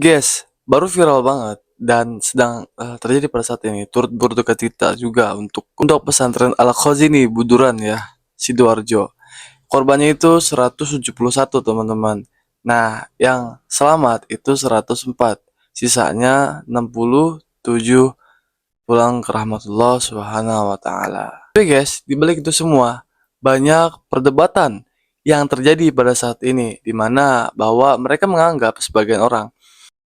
Guys, baru viral banget dan sedang terjadi pada saat ini. Turut berduka cita juga untuk pesantren Al Khazini Buduran ya, Sidoarjo. Korbannya itu 171 teman-teman. Nah, yang selamat itu 104. Sisanya 67 pulang ke rahmatullah subhanahu wa ta'ala. Tapi guys, di balik itu semua, banyak perdebatan yang terjadi pada saat ini, di mana bahwa mereka menganggap sebagian orang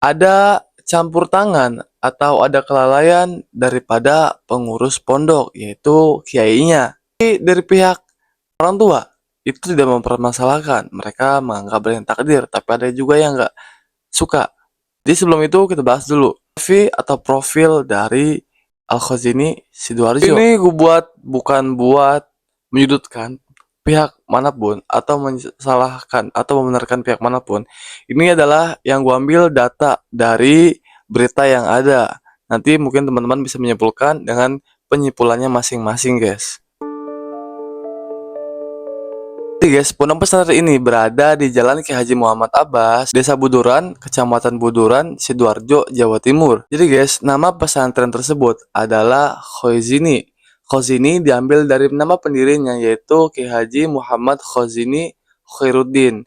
ada campur tangan atau ada kelalaian daripada pengurus pondok, yaitu kiainya. Tapi dari pihak orang tua itu tidak mempermasalahkan, mereka menganggap ada yang takdir, tapi ada juga yang nggak suka. Jadi sebelum itu kita bahas dulu profil dari Al Khazini Sidoarjo. Ini gue buat bukan buat menyudutkan pihak manapun atau mensalahkan atau membenarkan pihak manapun. Ini adalah yang gue ambil data dari berita yang ada. Nanti mungkin teman-teman bisa menyimpulkan dengan penyimpulannya masing-masing, guys. Jadi guys, pondok pesantren ini berada di Jalan Ki Haji Muhammad Abbas, Desa Buduran, Kecamatan Buduran, Sidoarjo, Jawa Timur. Jadi guys, nama pesantren tersebut adalah Khozini. Khozini diambil dari nama pendirinya yaitu Ki Haji Muhammad Khozini Khairuddin.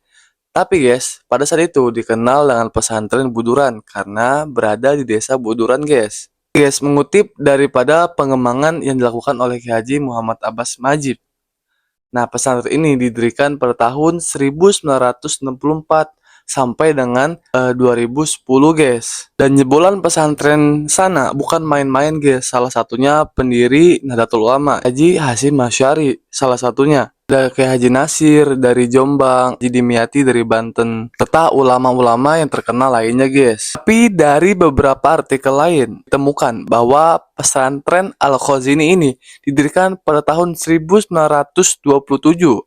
Tapi guys, pada saat itu dikenal dengan pesantren Buduran karena berada di Desa Buduran, guys. Guys, mengutip daripada pengembangan yang dilakukan oleh Ki Haji Muhammad Abbas Majid. Nah, pesantren ini didirikan pada tahun 1964 sampai dengan 2010, guys. Dan jebolan pesantren sana bukan main-main, guys. Salah satunya pendiri Nahdlatul Ulama, Haji Hasyim Asy'ari, salah satunya. Ada kayak Haji Nasir dari Jombang, Haji Dimyati dari Banten, serta ulama-ulama yang terkenal lainnya, guys. Tapi dari beberapa artikel lain ditemukan bahwa pesantren Al Khazini ini didirikan pada tahun 1927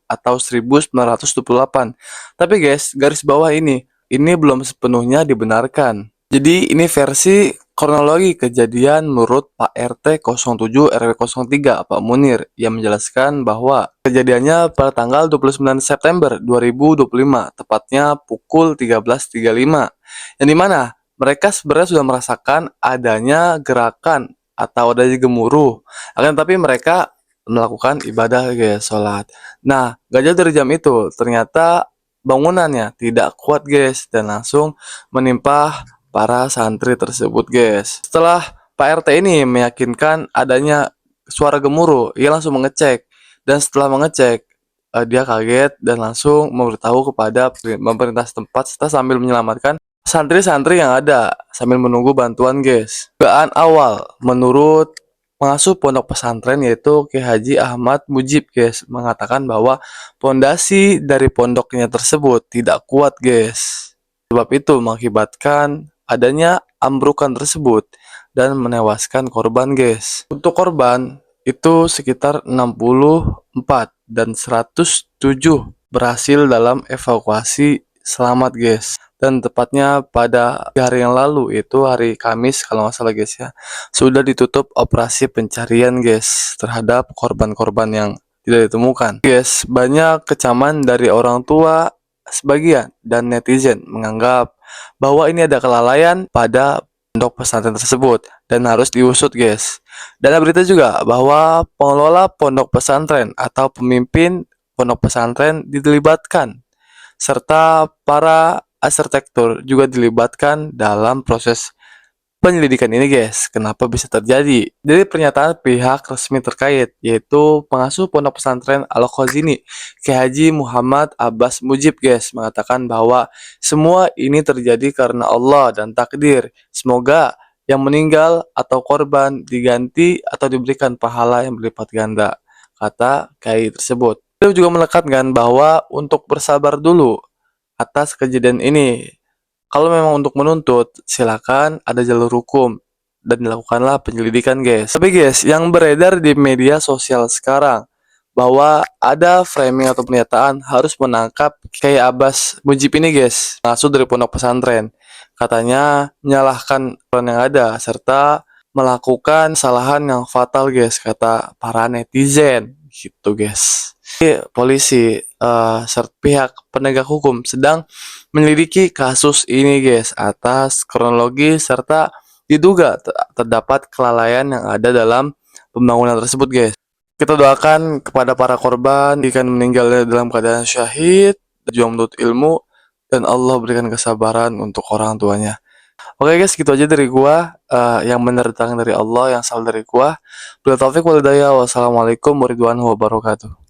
atau 1928. Tapi guys, garis bawah ini belum sepenuhnya dibenarkan. Jadi ini versi kronologi kejadian menurut Pak RT 07 RW 03 Pak Munir yang menjelaskan bahwa kejadiannya pada tanggal 29 September 2025 tepatnya pukul 13.35 yang dimana mereka sebenarnya sudah merasakan adanya gerakan atau adanya gemuruh, akan tapi mereka melakukan ibadah guys, sholat. Nah, gak jauh dari jam itu ternyata bangunannya tidak kuat guys dan langsung menimpa para santri tersebut, guys. Setelah Pak RT ini meyakinkan adanya suara gemuruh, ia langsung mengecek. Dan setelah mengecek, dia kaget dan langsung memberitahu kepada pemerintah setempat serta sambil menyelamatkan santri-santri yang ada sambil menunggu bantuan, guys. Dugaan awal menurut pengasuh pondok pesantren yaitu Ki Haji Ahmad Mujib, guys, mengatakan bahwa pondasi dari pondoknya tersebut tidak kuat, guys. Sebab itu mengakibatkan adanya ambrukan tersebut dan menewaskan korban, guys. Untuk korban itu sekitar 64 dan 107 berhasil dalam evakuasi selamat, guys. Dan tepatnya pada hari yang lalu, itu hari Kamis kalau nggak salah, guys ya, sudah ditutup operasi pencarian, guys, terhadap korban-korban yang tidak ditemukan. Guys, banyak kecaman dari orang tua sebagian dan netizen menganggap bahwa ini ada kelalaian pada pondok pesantren tersebut dan harus diusut, guys. Dan ada berita juga bahwa pengelola pondok pesantren atau pemimpin pondok pesantren dilibatkan serta para arsitektur juga dilibatkan dalam proses penyelidikan ini, guys. Kenapa bisa terjadi? Dari pernyataan pihak resmi terkait, yaitu pengasuh pondok pesantren Al Khazini, Ki Haji Muhammad Abbas Mujib, guys, mengatakan bahwa semua ini terjadi karena Allah dan takdir. Semoga yang meninggal atau korban diganti atau diberikan pahala yang berlipat ganda, kata Kiai tersebut. Beliau juga menekankan bahwa untuk bersabar dulu atas kejadian ini. Kalau memang untuk menuntut, silakan ada jalur hukum dan dilakukanlah penyelidikan, guys. Tapi guys, yang beredar di media sosial sekarang bahwa ada framing atau pernyataan harus menangkap Kiai Abbas Mujib ini, guys, masuk dari pondok pesantren. Katanya menyalahkan orang yang ada serta melakukan kesalahan yang fatal, guys, kata para netizen gitu, guys. Polisi serta pihak penegak hukum sedang menyelidiki kasus ini guys atas kronologi serta diduga terdapat kelalaian yang ada dalam pembangunan tersebut guys. Kita doakan kepada para korban jika meninggalnya dalam keadaan syahid dan juga menuntut ilmu dan Allah berikan kesabaran untuk orang tuanya. Oke guys, gitu aja dari gua. Yang benar datang dari Allah, yang salah dari gua. Bila taufik wal hidayah. Wassalamualaikum warahmatullahi wabarakatuh.